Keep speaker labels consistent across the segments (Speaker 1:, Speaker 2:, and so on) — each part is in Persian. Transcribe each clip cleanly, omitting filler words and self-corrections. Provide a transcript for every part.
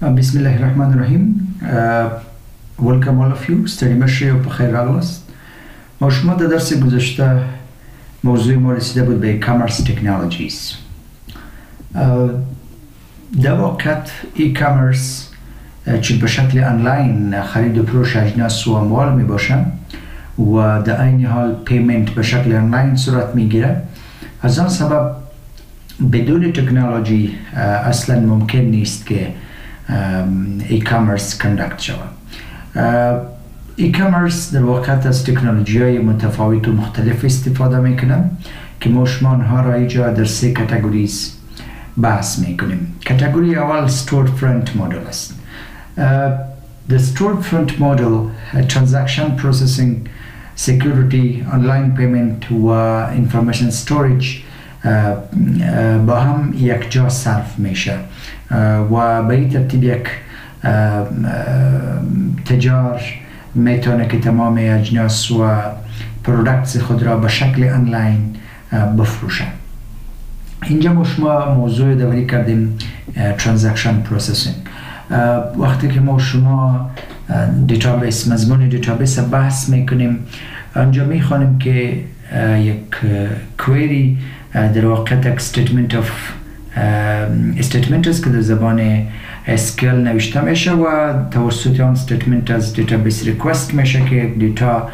Speaker 1: Bismillah ar-Rahman ar-Rahim. Welcome all of you. ستری مشی و بخیر راغلاست. ما شما در درس گذشته موضوع ما رسیده بود به e-commerce technologies. در واقع e-commerce چی به شکل آنلاین خرید و فروش اجناس و اموال می باشن و در عین حال پیمنت به شکل آنلاین صورت می گیره. از آن سبب بدون تکنولوژی اصلا ممکن نیست که e-commerce کندکت شود. e-commerce در واقع از تکنولوژی های متفاوت و مختلف استفاده میکنم که ما شما آنها را اینجا در 3 کاتگوریز بحث میکنیم. کاتگوری اول storefront model است. The storefront model transaction processing, security, online payment و information storage با هم یک جا صرف میشه و به این ترتیب یک تجار میتونه که تمام اجناس و پرودکتس خود را به شکل آنلاین بفروشه. اینجا ما شما موضوع دوری کردیم ترانزکشن پروسسینگ. وقتی که ما شما دیتابیس مضمون دیتابیس بحث میکنیم آنجا میخوانیم که یک کویری در واقع یک استیتمنت است که در زبان SQL نوشته میشه و توسط آن استیتمنت از دیتابیس ریکوست میشه که دیتا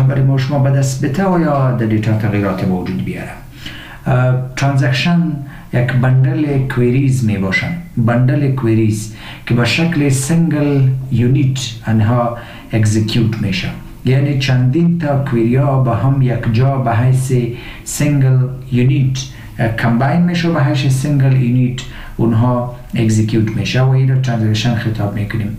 Speaker 1: برای ما شما به دست بده و یا در دیتا تغییرات وجود بیاره. ترانزکشن یک بندل کویریز می باشن، بندل کویریز که به شکل سنگل یونیت انها اکزیکیوت میشن، یعنی چندین تا کویری ها با هم یک جا به حیث سنگل یونیت کمباین میشه، به حیث سنگل یونیت اونها اکزیکیوت میشه و این رو ترانزکشن خطاب میکنیم.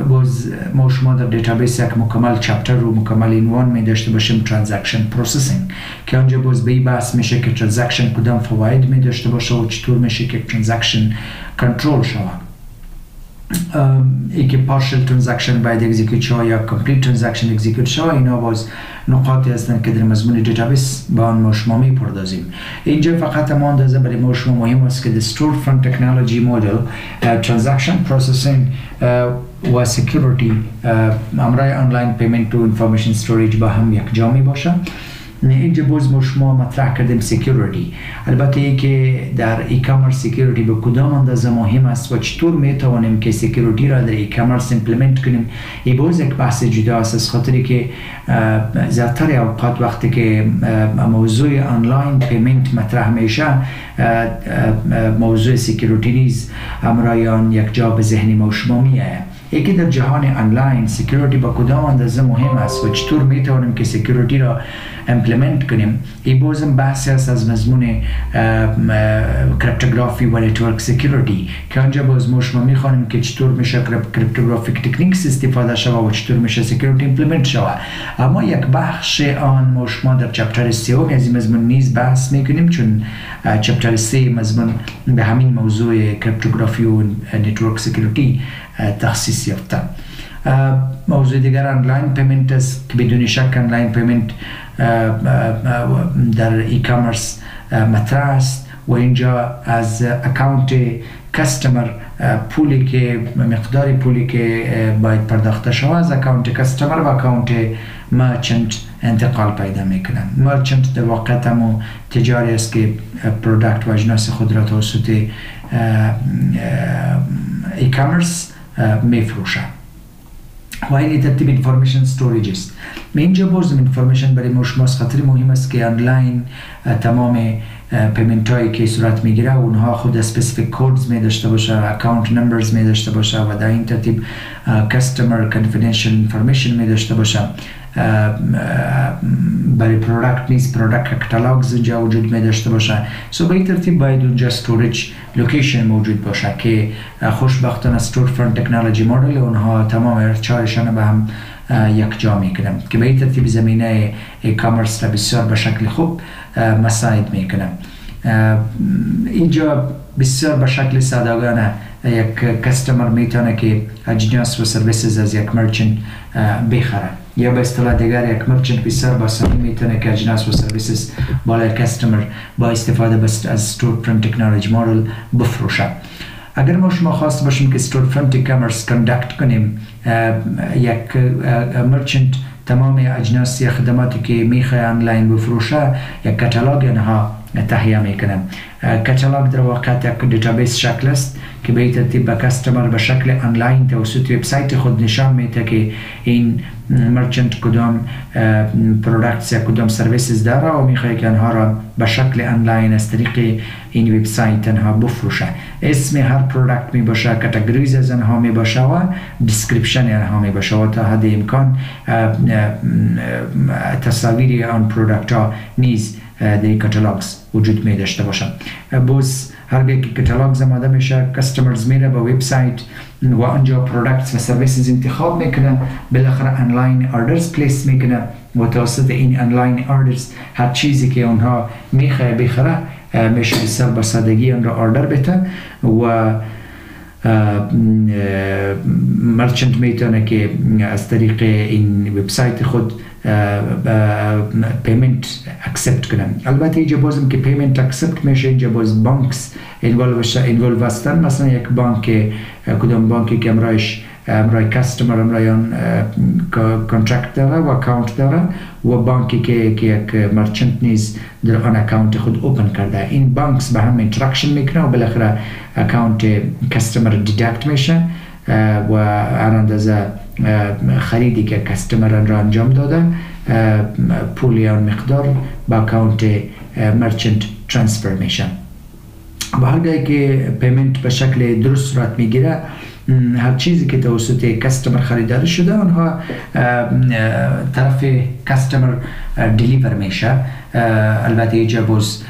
Speaker 1: باز ما شما در دیتابیس یک مکمل چپتر رو مکمل عنوان می داشته باشیم ترانزکشن پروسسینگ که آنجا باز به این بحث میشه که ترانزکشن کدام فواید می داشته باشه و چطور میشه که ترانزکشن کنترل شود. ای که پارشل ترانزکشن باید اکزیکیوت شود یا کامپلیت ترانزکشن اکزیکیوت شود، اینا باز نقاطی هستند که در مضمون دیتابیس با آن ما شما میپردازیم. اینجا فقط ما اندازه برای ما شما مهم است که storefront technology model ترانزکشن پروسسینگ و سکیوریتی همراه آنلاین پیمنت و انفورمیشن استوریج با هم یک جا می باشه. اینجا باز ما شما مطرح کردیم سکیوریتی. البته ای که در e-commerce سکیوریتی به کدام اندازه مهم است و چطور میتوانیم که سکیوریتی را در e-commerce ایمپلمنت کنیم، این باز یک بحث جدا است، از خاطری که زیادتر اوقات وقتی که موضوع آنلاین پیمنت مطرح میشه موضوع سکیوریتی نیز همراه آن یک جا به ذهن ما شما میآید. یکی در جهان آنلاین سکیوریتی با کدام اندازه مهم است و چطور میتوانیم که سکیوریتی را ایمپلمنت کنیم، این بازم بحثی است از مضمون کریپتوگرافی و نتورک سکیوریتی که آنجا باز ما شما میخوانیم که چطور میشه کریپتوگرافیک تکنیکس استفاده شود و چطور میشه سکیوریتی ایمپلمنت شود. اما یک بخش آن ما شما در چپتر 3 از این مضمون نیز بحث میکنیم، چون چپتر 3 مضمون به همین موضوع کریپتوگرافی و نتورک سکیوریتی تخصیص یافته. موضوع دیگر آنلاین پیمنت است که بدون شک آنلاین پیمنت در ای-کامرس مطرح است و اینجا از اکاونت کستمر پولی که مقدار پولی که باید پرداخته شود از اکاونت کستمر و اکاونت مرچنت انتقال پیدا میکنن. مرچنت در واقع همون تجاری است که پرودکت و اجناس خود را توسط ای-کامرس میفروشن و این ترتیب انفورمیشن استوریج است. اینجا باز انفورمیشن برای ما شما خاطر مهم است که آنلاین تمام پیمنت هایی که صورت میگیره اونها خود اسپسیفیک کودز می داشته باشه، اکاونت نمبرز می داشته باشه و در این ترتیب کستمر کانفیدنشیال انفورمیشن می داشته باشه. برای پرودکت نیز پرودکت کاتالوگز اونجا وجود می داشته باشه. سو به این ترتیب باید اونجا استوریج لوکیشن موجود باشه که خوشبختانه storefront تکنولوژی مدل اونها تمام ارتباطشان به هم یک جا میکنم که به این ترتیب زمینه ای-کامرس را بسیار به شکل خوب مساعد میکنم. اینجا بسیار به شکل ساده‌گانه یک کستمر میتونه که اجناس و سرویسز از یک مرچنت بخره یا به اصطلاح دیگر یک مرچنت بسیار با آسانی میتونه که اجناس و سرویسز بالای کستمر با استفاده از storefront تکنولوژی مدل بفروشه. اگر ما شما خواست باشیم که ستور فرونت کامرس کاندکت کنیم، یک مرچنت تمام اجناس یا خدماتی که میخواه آنلاین بفروشه، یک کتالوگ اینها تهیه میکنم. کتالوگ در واقع یک دیتابیس شکل است که به ترتیب به کستمر به شکل آنلاین توسط وبسایت خود نشان میده که این مرچنت کدام پروداکتس یا کدام سرویسز داره و میخواد که آنها را به شکل آنلاین از طریق این وبسایت آنها بفروشه. اسم هر پروداکت می باشه، کاتگوریز از آنها می باشه و دیسکریپشن آنها می باشه و تا حد امکان تصاویر آن پروداکت ها نیز در کاتالوگز وجود می داشته باشه. باز هرگاه که کاتالوگ آماده میشه، کستمرز میره به وبسایت و آنجا پروداکتس و سرویسز انتخاب میکنن، بالاخره آنلاین آردرز پلیس میکنن و توسط این آنلاین آردرز هر چیزی که اونها میخواه بخره میشه بسیار با سادگی اون را آردر بده و مرچنت میتونه که از طریق این وبسایت خود پیمنت اکسپت کنن. البته اینجا بازم که پیمنت اکسپت میشه، اینجا باز بانکس اینوالو هستن. مثلا یک بانک، کدام بانکی که امرای کستمر امرای آن کانترکت داره و اکاونت داره و بانکی که یک مرچنت نیز در آن اکاونت خود اوپن کرده، این بانکس به هم اینتراکشن میکنه و بالاخره اکاونت کستمر دیدکت میشه و اندازه خریدی که کستمر را انجام داده پولی آن مقدار با اکاونت مرچنت ترانسفر میشه. و هرگاهی که پیمنت به شکل درست صورت میگیره، هر چیزی که توسط کستمر خریداری شده آنها طرف کستمر دلیور میشه. البته اینجا باز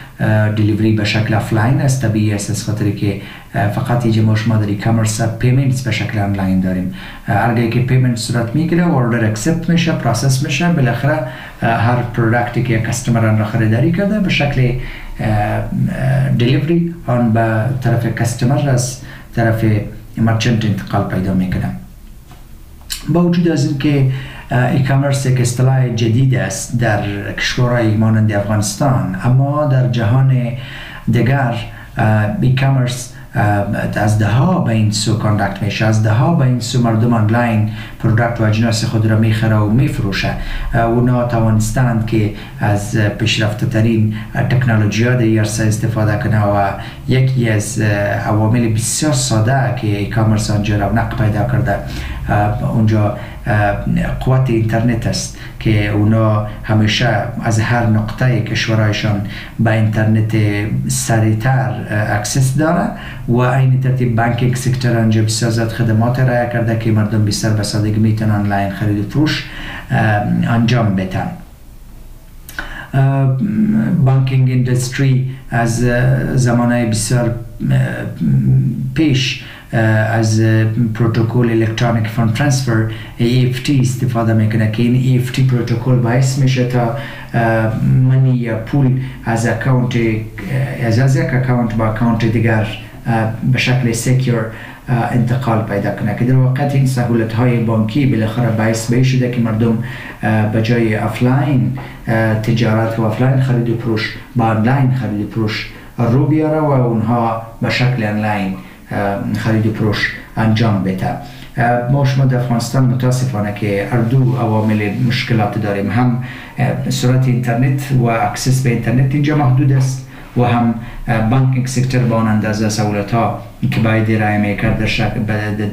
Speaker 1: دلیوری به شکل آفلاین است، طبیعی است از خاطری که فقط اینجا ما شما در ای-کامرس پیمنتس به شکل آنلاین داریم. هرگاهی که پیمنت صورت میگیره و اوردر اکسپت میشه، پروسس میشه، بالاخره هر پروداکتی که کستمر آن را خریداری کرده به شکل دلیوری آن به طرف کستمر از طرف مرچنت انتقال پیدا میکنه. با وجود از این که ای-کامرس یک اصطلاح جدید است در کشورهای مانند افغانستان، اما در جهان دیگر ای-کامرس از دهها به این سو کاندکت میشه، از دهها به این سو مردم آنلاین پروداکت و اجناس خود را میخره و میفروشه. اونا توانستند که از پیشرفته ترین تکنولوژی ها در این عرصه استفاده کنه و یکی از عوامل بسیار ساده که ای-کامرس آنجا رونق پیدا کرده اونجا قوت اینترنت است که اونا همیشه از هر نقطه کشورهایشان به اینترنت سریعتر اکسس داره و این ترتیب بانکینگ سکتور آنجا بسیار زیاد خدمات ارائه کرده که مردم بسیار به سادگی میتونن آنلاین خرید و فروش انجام بدن. بانکینگ اندستری از زمانه بسیار پیش از پروتکل الکترونیک فاند ترانسفر EFT استفاده میکنه که این EFT پروتکل باعث میشه تا منی یا پول از اکاونت از یک اکاونت با اکاونت دیگر به شکل سکیور انتقال پیدا کنه که در واقع این سهولت های بانکی بالاخره باعث به شده که مردم به جای آفلاین تجارت و آفلاین خرید و فروش با آنلاین خرید و فروش رو بیاره و اونها به شکل آنلاین خرید و فروش انجام بده. ما شما در افغانستان متاسفانه که هر دو عوامل مشکلات داریم، هم سرعت اینترنت و اکسس به اینترنت اینجا محدود است و هم بانکینگ سکتور با اون اندازه سهولت ها که باید ارائه میکرد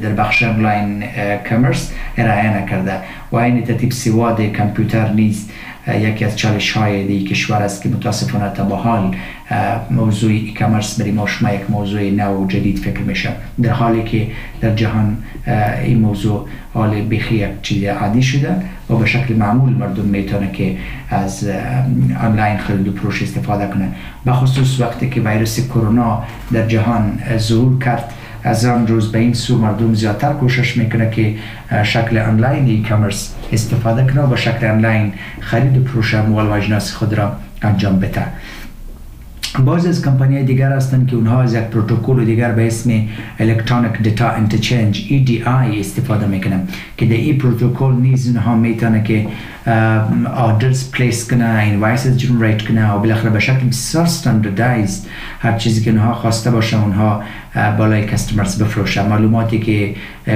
Speaker 1: در بخش آنلاین کامرس ارائه نکرده و این ترتیب سواد کامپیوتر نیز یکی از چالش های دیگه کشور است که متاسفانه تا به حال موضوع ای کامرس برای ما شما یک موضوع نو و جدید فکر میشه، در حالی که در جهان این موضوع حال بخی یک چیز عادی شده و به شکل معمول مردم میتونه که از آنلاین خرید و فروش استفاده کنه. بخصوص وقتی که ویروس کرونا در جهان ظهور کرد، از آن روز به این سو مردم زیادتر کوشش میکنه که شکل آنلاین ای کامرس استفاده کنه و به شکل آنلاین خرید و فروش اموال و اجناس خود را انجام بده. بعض از کمپانی دیگر هستند که اونها از یک پروتکل دیگر به اسم Electronic Data Interchange EDI استفاده میکنن که در این پروتکل نیز اونها میتونه که آردرز پلیس کنه، اینوایسز جنریت کنه و بالاخره به شکل بسیار استانداردایزد هر چیزی که اونها خواسته باشه اونها بالای کستمرز بفروشه. معلوماتی که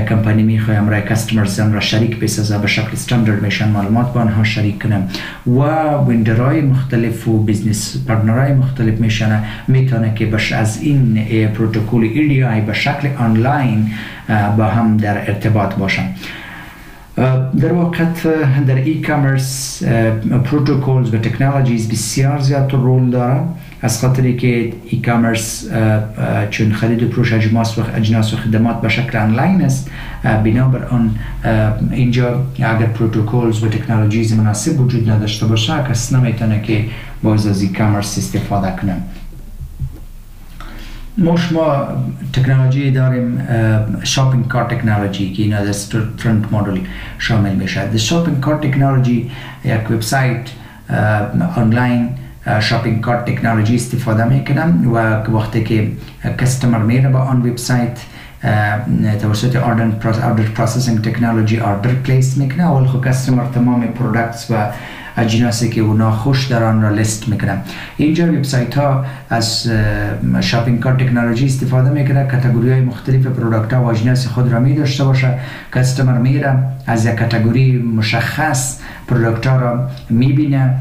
Speaker 1: کمپانی میخواد امرای کستمرز را شریک بسازه به شکل استاندارد میشن، معلومات با آنها شریک کنه و وندرهای مختلف و بیزنس پارتنرهای مختلف میشن، میتونه که از این پروتکل EDI به شکل آنلاین با هم در ارتباط باشن. در واقع در ای-کامرس پروتوکولز و تکنولوژیز بسیار زیاد رول داره، از خاطری که ای-کامرس چون خرید و فروش اجناس و خدمات به شکل آنلاین است، بنابر آن اینجا اگر پروتوکولز و تکنولوژیز مناسب وجود نداشته باشه کس نمیتونه که باز از ای-کامرس استفاده کنه. ما تکنولوژی داریم شاپینگ کارت تکنولوژی که اینا در فرنت مدل شامل میشه. در شاپینگ کارت تکنولوژی یک وبسایت آنلاین شاپینگ کارت تکنولوژی استفاده میکنم و وقتی که کستمر میره با آن وبسایت توسط آردر پروسسینگ تکنولوژی آردر پلیس میکنه. اول خود کستمر تمام پرودکتس و اجناسی که اونا خوش در آن را لیست میکنن. اینجا وبسایت ها از شاپینگ کارت تکنولوژی استفاده میکنه، کاتگوری های مختلف پروداکت ها و اجناس خود را می داشته باشه. کستمر میره از یک کاتگوری مشخص پروداکت ها را میبینه،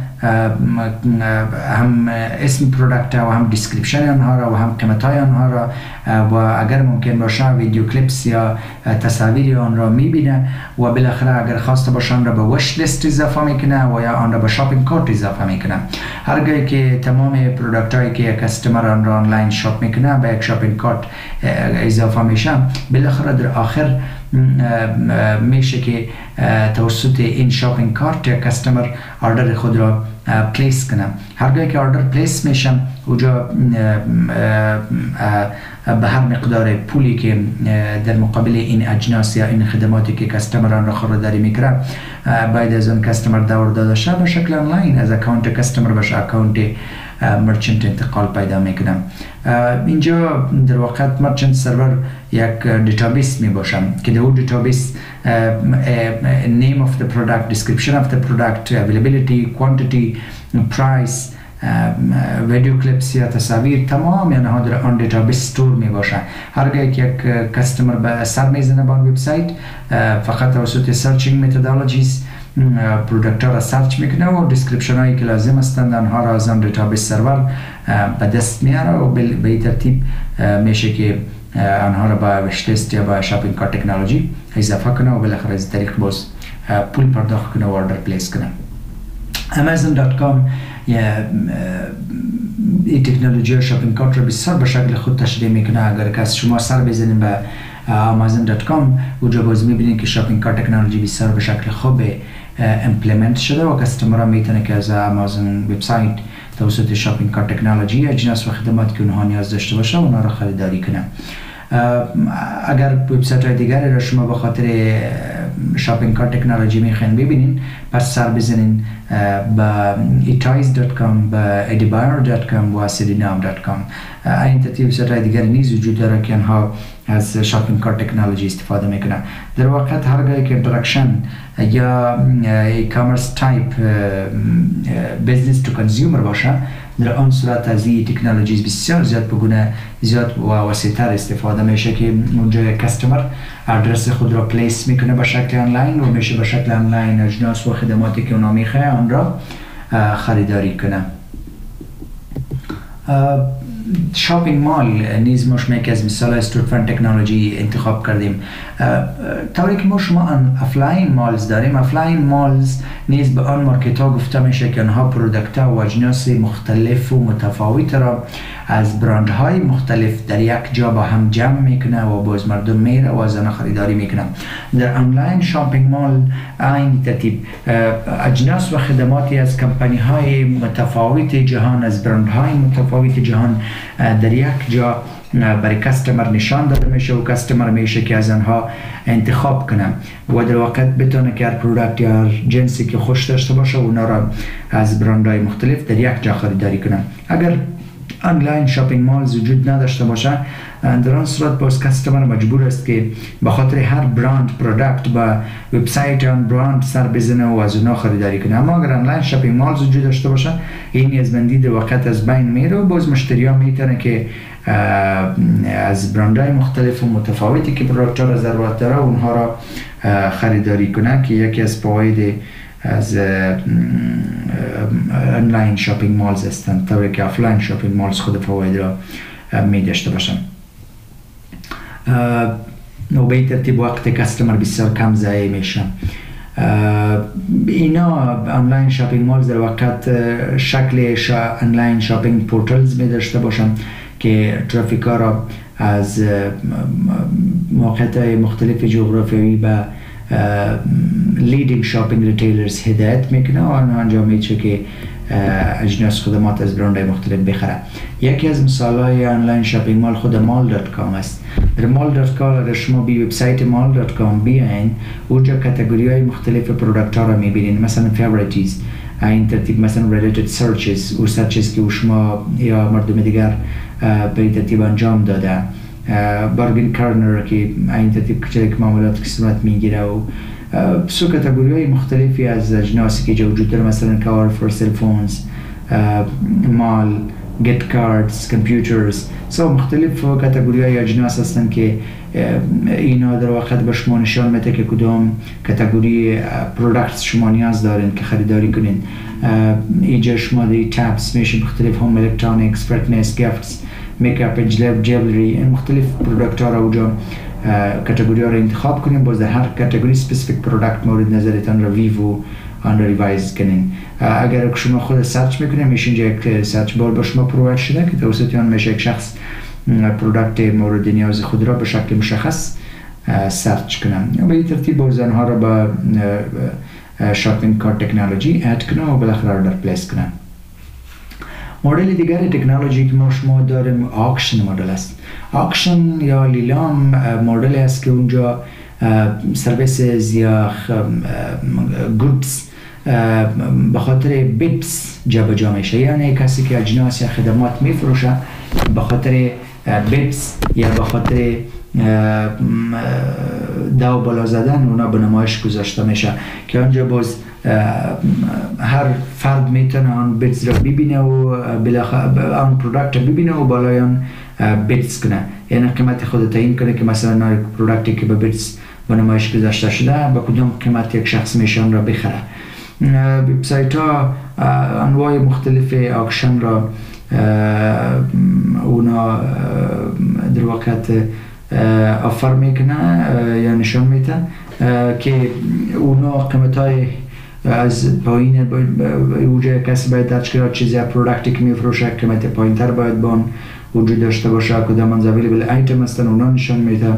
Speaker 1: هم اسم پروداکت ها و هم دیسکریپشن آنها را و هم قیمت های آنها را و اگر ممکن باشه ویدیو کلیپس یا تصاویر آن را میبینه و بالاخره اگر خواسته باشه آن را به وش لیست اضافه میکنه و یا آن را به شاپینگ کارت اضافه میکنه. هرگاه که تمام پروداکت هایی که کستمر آن را آنلاین شاپ میکنه به یک شاپینگ کارت اضافه میشه، بالاخره در آخر میشه که توسط این شاپینگ کارت کستمر آردر خود را پلیس کنه. هرگاه که آردر پلیس میشه اونجا به هر مقدار پولی که در مقابل این اجناس یا این خدماتی که کستمر آن را خریداری میکنه باید از اون کستمر دور داده شه به شکل آنلاین، از اکانت کستمر به اکانت مرچنت انتقال پیدا میکنه. اینجا در واقع مرچنت سرور یک دیتابیس می باشه که در اون دیتابیس name of the product, description of the product, availability, quantity, price, ویدیو کلیپس یا تصاویر تمام اینها در آن دیتابیس استور می باشه. هرگاه که یک کستمر به سر میزنه با وبسایت فقط توسط سرچینگ متدولوژیز پروداکت ها را سرچ میکنه و دیسکریپشن هایی که لازم هستند آنها را از آن دیتابیس سرور به دست میاره و به این ترتیب میشه که آنها را با وش لیست یا با شاپینگ کارت تکنولوژی اضافه کنه و بالاخره از طریق باز پول پرداخت کنه و آردر پلیس کنه. Amazon.com این تکنولوژی شاپینگ کارت را بسیار به شکل خود تشریح میکنه. اگر که از شما سر بزنید به Amazon.com اونجا باز میبینید که شاپینگ کارت تکنولوژی بسیار به شکل خوب امپلمنت شده و کستمر میتونه که از امازون وبسایت توسط شاپینگ کارت تکنولوژی اجناس و خدماتی که اونها نیاز داشته باشه اونا را خریداری کنه. اگر وبسایت های دیگری را شما به خاطر شاپینگ کارت تکنولوژی میخواین ببینین پس سر بزنین با etize.com با edibuyer.com و cdnow.com. این ترتیب وبسایت های دیگری نیز وجود داره که انها از شاپینگ کارت تکنولوژی استفاده میکنن. در واقع هرگاهی که اینتراکشن یا ای-کامرس تایپ بیزنس تو کنزیومر باشه در آن صورت از این تکنولوژیز بسیار زیاد بگونه زیاد و وسیع‌تر استفاده میشه که اونجا کستمر ادرس خود را پلیس میکنه به شکل آنلاین و میشه به شکل آنلاین اجناس و خدماتی که اونا میخواه آن را خریداری کنه. شاپینگ مال نیز ما شما که از مثال استور فرنت تکنولوژی انتخاب کردیم. طوری که ما شما افلاین مالز داریم، افلاین مالز نیز به آن مارکت ها گفته میشه که آنها پرودکت ها و اجناس مختلف و متفاوت را از برند های مختلف در یک جا با هم جمع میکنه و باز مردم میره و از آن خریداری میکنه. در آنلاین شاپینگ مال این ترتیب اجناس و خدماتی از کمپانی های متفاوت جهان، از برند های متفاوت جهان در یک جا برای کستمر نشان داده میشه و کستمر میشه که از آنها انتخاب کنه و در واقع بتونه که هر پرودکت یا هر جنسی که خوش داشته باشه اونا را از برندهای مختلف در یک جا خریداری کنه. اگر آنلاین شاپینگ مالز وجود نداشته باشه در آن صورت باز کستمر مجبور است که به خاطر هر برند پرودکت با وبسایت آن برند سر بزنه و از اونها خریداری کنه. اما اگر آنلاین شاپینگ مالز وجود داشته باشه این نیازمندی در واقع از بین میره و باز مشتری ها میتونه که از برندهای مختلف و متفاوتی که پروداکت ها را ضرورت داره اونها را خریداری کنه که یکی از فواید از آنلاین شاپینگ مالز هستند، طوری که آفلاین شاپینگ مالز خود فواید را می داشته باشند. و به این ترتیب وقت کستمر بسیار کم ضایع میشه. اینا آنلاین شاپینگ مالز در وقت شکل آنلاین شاپینگ پورتالز می داشته باشند که ترافیک ها را از موقعیت مختلف جغرافیایی به لیدینگ شاپینگ ریتیلرز هدایت میکنه و آنها انجام میشه که اجناس خدمات از برندهای مختلف بخره. یکی از مثالهای آنلاین شاپینگ مال خود mall.com است. در mall.com اگر شما به وبسایت mall.com بیاین اونجا کاتگوری های مختلف پروداکت ها را میبینین، مثلا فیوریتیز این ترتیب، مثلا related searches او سرچز که شما یا مردم دیگر به این ترتیب انجام داده، بارگین کارنر که این ترتیب که معاملات که صورت میگیره و سو کاتگوری های مختلفی از اجناسی که وجود داره، مثلا کار فور سل فونز، مال، گیت کاردز، کامپیوترز، مختلف کاتگوری های اجناس هستن که اینا در واقع به شما نشان میده که کدام کاتگوری پروداکت شما نیاز دارین که خریداری کنین. اینجا شما دی تابز میشه مختلف، هوم الکترونیکس، فرتنس، گیفتس، میکاپ، جولری، مختلف پروداکت ها را اونجا کاتگوری ها را انتخاب کنین. باز در هر کاتگوری سپسیفیک پروداکت مورد نظرتان را ویو آن را ریوایز کنین. اگر شما خود سرچ میکنین میشه اینجا یک سرچ بار با شما پروواید شده که توسط آن میشه یک شخص پروداکت مورد نیاز خود را به شکل مشخص سرچ کنن. به این ترتیب باز آنها را با شاپینگ کارت تکنولوژی اد کنن و بالاخره آردر پلیس کنن. مدل دیگر تکنولوژی که ما شما داریم آکشن مدل است. آکشن یا لیلام مدل است که اونجا سرویسز یا گودز به خاطر بیتس جابجا میشه، یعنی کسی که اجناس یا خدمات میفروشه به خاطر بیتس یا به خاطر دو بالا زدن اونا به نمایش گذاشته میشه که آنجا باز هر فرد میتونه آن بیتس را ببینه و آن پروداکت را ببینه و بالای آن بیتس کنه، یعنی قیمت خود تعیین کنه که مثلا پروداکتی که به بیتس به نمایش گذاشته شده با کدام قیمت یک شخص میشه آن را بخره. وبسایت ها انواع مختلف آکشن را اونا در واقع آفر میکنه یا نشان میده که اونا قیمت های از پایین اوجه کسی باید درج کرد چیزی پروداکتی که میفروشه قیمت پایین تر باید بان وجود داشته باشه، کدام اویلیبل ایتم هستن اونا نشان میده.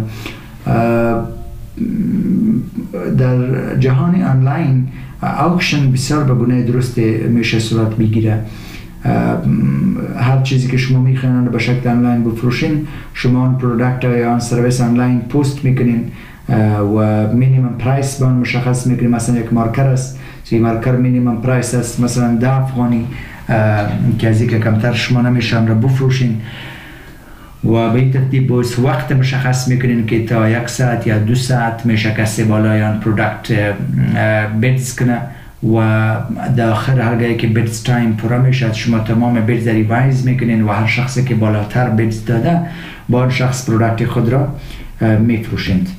Speaker 1: در جهان آنلاین آکشن بسیار به گونه درست میشه صورت بگیره. هر چیزی که شما میخواین به شکل آنلاین بفروشین، شما آن پروداکت یا آن سرویس آنلاین پست میکنین و مینیمم پرایس با آن مشخص میکنین. مثلا یک مارکر است، مارکر مینیمم پرایس است مثلا 10 افغانی که از اینکه کمتر شما نمیشه آن را بفروشین و به این ترتیب باز وقت مشخص میکنین که تا 1 ساعت یا 2 ساعت میشه کسی بالای آن پروداکت بیتس کنه و در آخر هرگاهی که بیتس تایم پورا میشه شما تمام بیتس ریوایز میکنین و هر شخصی که بالاتر بیتس داده با آن شخص پروداکت خود را میفروشند.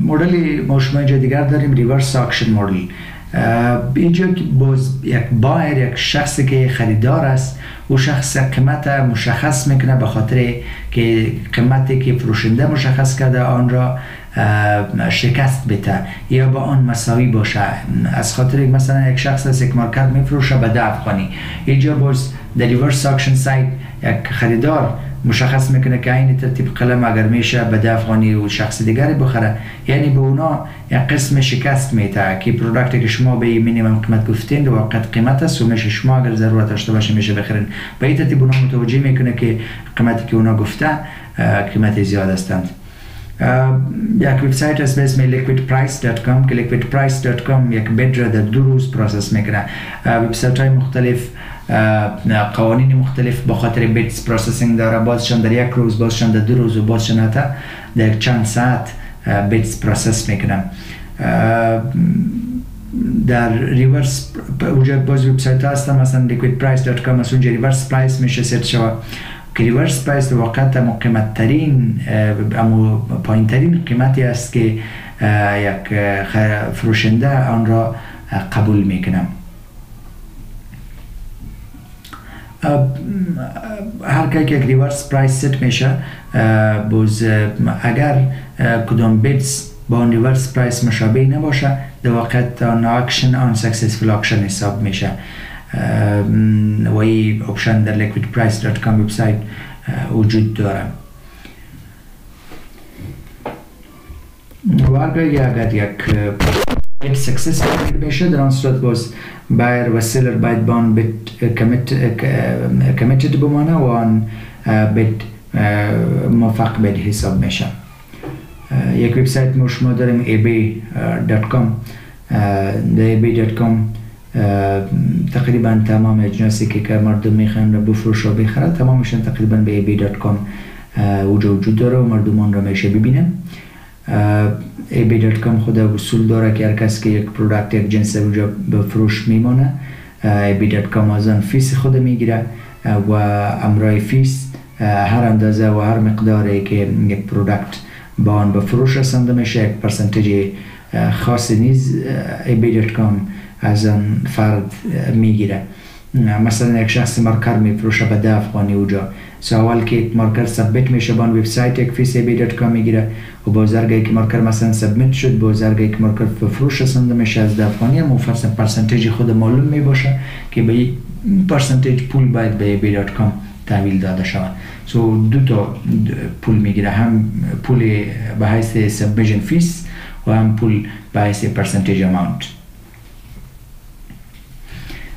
Speaker 1: مدل ما شما اینجا دیگر داریم ریورس آکشن مدل. اینجا باز یک بایر، یک شخصی که خریدار است و شخص قیمت مشخص میکنه به خاطر که قیمتی که فروشنده مشخص کرده آن را شکست بده یا با آن مساوی باشه. از خاطر مثلا یک شخص از یک مارکت میفروشه به 10 افغانی، اینجا باز در ریورس آکشن سایت یک خریدار مشخص میکنه که این ترتیب قلم اگر میشه به 10 افغانی و شخص دیگری بخره، یعنی به اونا یک قسم شکست میده که پروداکتی که شما به مینیمم قیمت گفتین در واقع قیمت است و میشه شما اگر ضرورت داشته باشه میشه بخرین. به این ترتیب اونا متوجه میکنه که قیمتی که اونا گفته قیمت زیاد هستند. یک وبسایت است به اسم liquidprice.com که liquidprice.com یک بید را در 2 روز پروسس میکنه. وبسایت های مختلف قوانین مختلف با خاطر بیتس پروسسینگ داره، بازشان در 1 روز، بازشان در 2 روز و بازشان حتی در چند ساعت بیتس پروسس میکنه. در ریورس اونجا باز وبسایت ها هستن، مثلا liquidprice.com از اونجا ریورس پرایس میشه ست شود که ریورس پرایس در واقع اما قیمت ترین اما پایین ترین قیمتی است که یک فروشنده آن را قبول میکنم. هر که یک ریورس پرایس ست میشه باز اگر کدام بیتس با اون ریورس پرایس مشابه نباشه در واقع آن اکشن آن سکسسفول اکشن حساب میشه و این اپشن در liquidprice.com وبسایت وجود داره. و اگر یک بیت سکسسفول میشه در آن صورت باز بایر و سیلر باید با آن بیت کمیتد بمانه و آن بیت موفق بیت حساب میشه. یک وبسایت ما شما داریم ebay.com. در ebay.com تقریبا تمام اجناسی که مردم میخوان را بفروش و بخره تمامشون تقریبا به ebay.com وجود داره و مردم آن را میشه ببینن. ebay.com خود اصول داره که هر کس که یک پروداکت یک جنس اونجا به فروش میمانه ebay.com از آن فیس خود میگیره و امرای فیس هر اندازه و هر مقداری که یک پروداکت با آن به فروش رسانده میشه یک پرسنتیج خاصی نیز ebay.com از آن فرد میگیره. مثلا یک شخص مارکر میفروشه به 10 افغانی اونجا اول که مارکر سابمیت میشه با آن وبسایت یک فیس ebay.com میگیره و بازارگاهی که مارکر مثلا سابمیت شد بازارگاهی که مارکر به فروش رسانده میشه از 10 افغانی هم پرسنتیج خود معلوم میباشه که به این پرسنتیج پول باید به ebay.com تحویل داده شود. دو تا پول میگیره، هم پول به حیث سبمیشن فیس و هم پول به حیث پرسنتیج اماونت.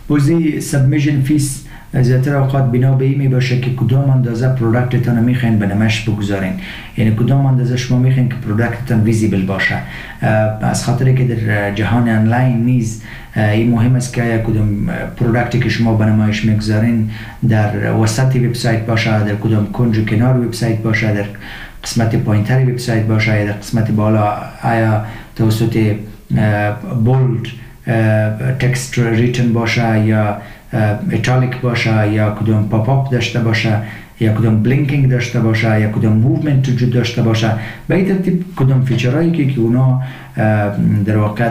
Speaker 1: بازی سبمیشن فیس زیادتر اوقات بنا به این می باشه که کدام اندازه پروداکتتان میخواین به نمایش بگذارین، یعنی کدام اندازه شما میخواین که پروداکتتان ویزیبل باشه. از خاطر که در جهان آنلاین نیز این مهم است که کدام پروداکتی که شما به نمایش میگذارین در وسط وبسایت باشه، در کدام کنج و کنار وبسایت باشه، در قسمت پایینتر وبسایت باشه یا در قسمت بالا، آیا توسط بولد تکست ریتن باشه یا ایتالیک باشه یا کدام پاپ اپ داشته باشه یا کدام بلینکینگ داشته باشه یا کدام موومنت وجود داشته باشه. به این ترتیب کدام فیچرهایی که اونا در واقع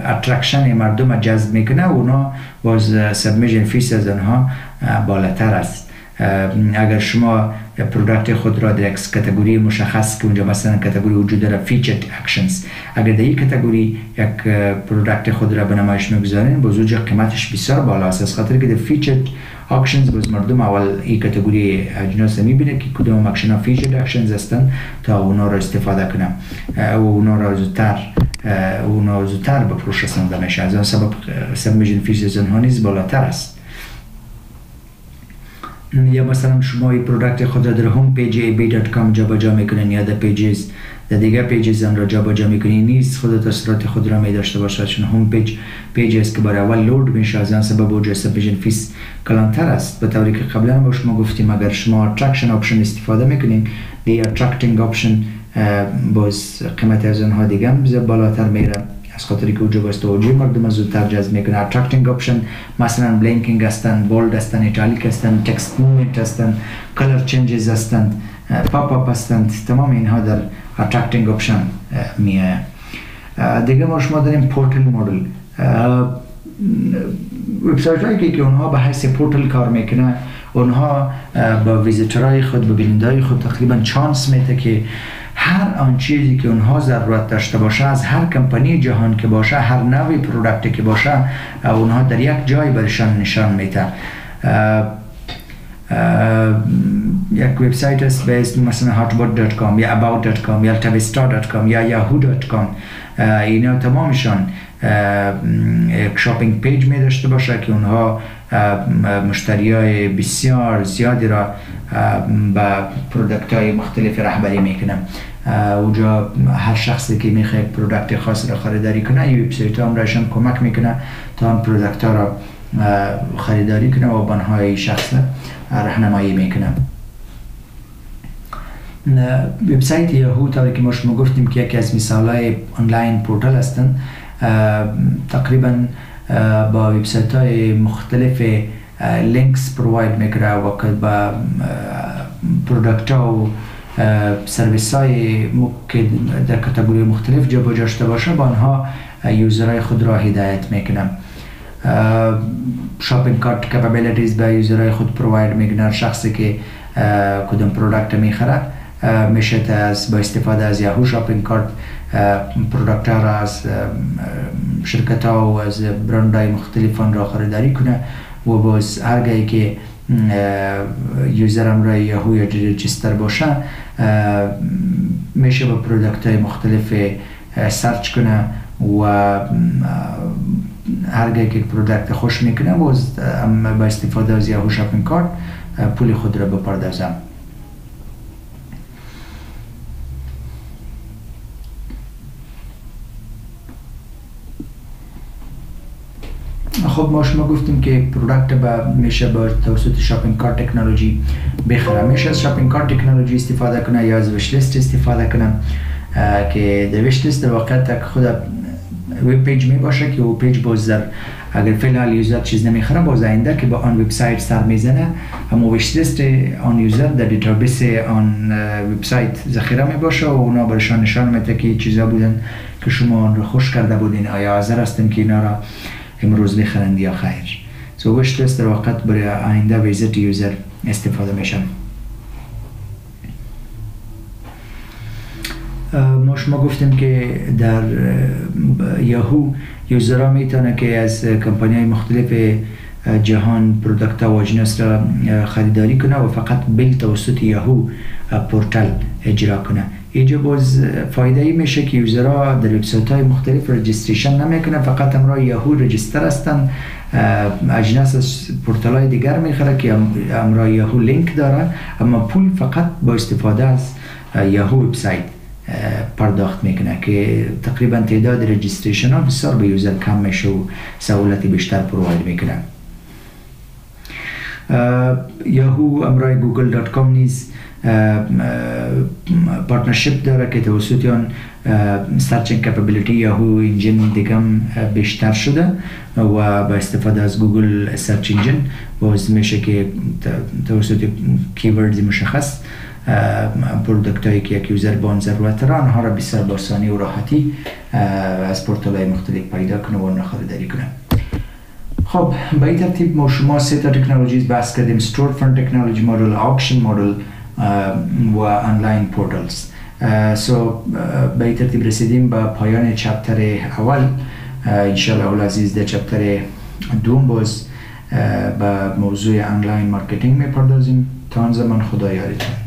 Speaker 1: اترکشن مردم جذب میکنه اونا باز سبمیشن فیس از آنها بالاتر است. اگر شما پروداکت خود را در یک کاتگوری مشخص که اونجا مثلا کاتگوری وجود داره فیچرد اکشنز، اگر در این کاتگوری یک پروداکت خود را به نمایش میگذارین باز اونجا قیمتش بسیار بالا است، از خاطر که در فیچرد اکشنز باز مردم اول این کاتگوری اجناس میبینه که کدام اکشن ها فیچرد اکشنز هستند تا اونا را استفاده کنم و اونا را زودتر به فروش رسانده میشه. از آن سبب سبمیشن فیس از آنها نیز بالاتر است. یا مثلا شما این پروداکت خود را در هوم پیج ebay.com جابجا میکنین یا در پیجز در دیگه پیجز آن را جابجا میکنین، نیست خود اثرات خود را می داشته باشد، چون هوم پیج است که برای اول لود میشه، از آن سبب اوجه سبمیشن فیس کلانتر است. به طوری که قبلا با شما گفتیم اگر شما اترکشن اپشن استفاده میکنین دی اترکتینگ اپشن باز قیمت از آنها دیگه هم بالاتر میره، از خاطری که اوجه باز توجه مردم زودتر جذب میکنه. اترکتینگ اپشن مثلا بلینکینگ هستند، بولد هستند، ایتالیک هستند، تکست موومنت هستند، کلر چنجز هستند، پاپ اپ هستند، تمام اینها در اترکتینگ اپشن میه. دیگه ما شما داریم پورتل مدل. وبسایت هایی که اونها به حیث پورتل کار میکنه اونها با ویزیتورهای خود به بیننده‌های خود تقریبا چانس میده که هر آن چیزی که اونها ضرورت داشته باشه از هر کمپانی جهان که باشه، هر نوع پروداکتی که باشه اونها در یک جای برشان نشان میده. یک وبسایت است به اسم مثلا hotbot.com یا about.com یا altavista.com یا yahoo.com، اینا تمامشان یک شاپینگ پیج می داشته باشه که اونها مشتریای بسیار زیادی را با پروداکت های مختلف رهبری میکنن. اونجا هر شخصی که میخواد پروداکت خاص را خریداری کنه این وبسایت هم راشون کمک میکنه تا آن پروداکت ها را خریداری کنه و بانهای شخص راهنمایی میکنه. وبسایت یاهو طوری که ما شما گفتیم که یکی از مثالای آنلاین پورتال هستند، تقریبا با وبسایت های مختلف لینکس پروواید میکنه و که با پرودکت ها و سرویس های که در کاتگوری مختلف جا داشته باشه با آنها یوزرهای خود را هدایت میکنم. شاپینگ کارت کپابیلیتیز به یوزرهای خود پروواید میکنه. شخصی که کدوم پرودکت میخره میشه از با استفاده از یاهو شاپینگ کارت پرودکت ها را از شرکت ها و از برند های مختلف را خریداری کنه و باز هرگاهی که یوزر امرای یاهو یا رجیستر باشه میشه با پرودکت های مختلف سرچ کنه و هرگاهی که پرودکت خوش میکنه باز با استفاده از یاهو شاپینگ کارت پول خود را بپردازم. خب ما شما گفتیم که پرودکت میشه با توسط شاپینگ کارت تکنولوژی بخره. میشه از شاپینگ کارت تکنولوژی استفاده کنه یا از ویش لیست استفاده کنه که در ویش لیست در واقع خود ویب پیج می باشه که او پیج باز در اگر فعلا یوزر چیز نمیخره باز آینده که با آن وبسایت سر میزنه اما ویش لیست آن یوزر در دیتابیس آن وبسایت ذخیره می باشه و اونا برشان نشان میده که چیزا بودن که شما آن رو خوش کرده بودین، آیا حاضر هستین که اینا را امروز بخرند یا خیر. سو ویش لیست در واقع برای آینده ویزیت یوزر استفاده میشن. ما شما گفتیم که در یاهو یوزرها میتونه که از کمپانی های مختلف جهان پرودکت و اجناس را خریداری کنه و فقط بیل توسط یاهو پورتال اجرا کنه. اینجا باز فایده ای میشه که یوزرها در وبسایت های مختلف رجیستریشن نمیکنه، فقط امرای یاهو رجیستر هستن، اجناس از پورتال های دیگر میخره که امرای یاهو لینک داره، اما پول فقط با استفاده از یاهو وبسایت پرداخت میکنه که تقریبا تعداد رجیستریشن ها بسیار به یوزر کم میشه و سهولت بیشتر پروواید میکنه. یاهو امرای گوگل.com نیز پارتنرشیپ داره که توسط آن سرچینگ کپابیلیتی یاهو انجین دیگه بیشتر شده و با استفاده از گوگل سرچ انجین باز میشه که توسط کیوردز مشخص پرودکت هایی که یک یوزر با آن ضرورت داره آنها را بسیار با آسانی و راحتی از پورتال های مختلف پیدا کنه و آن را خریداری کنه. خب به این ترتیب ما شما سه تا تکنولوژیز بحث کردیم: استور فرند تکنولوژی مدل، آکشن مدل و آنلاین پورتالز. به این ترتیب رسیدیم به پایان چپتر اول. انشاءالله العزیز در چپتر دوم باز به موضوع آنلاین مارکتینگ میپردازیم. تا آن زمان خدا یارتون.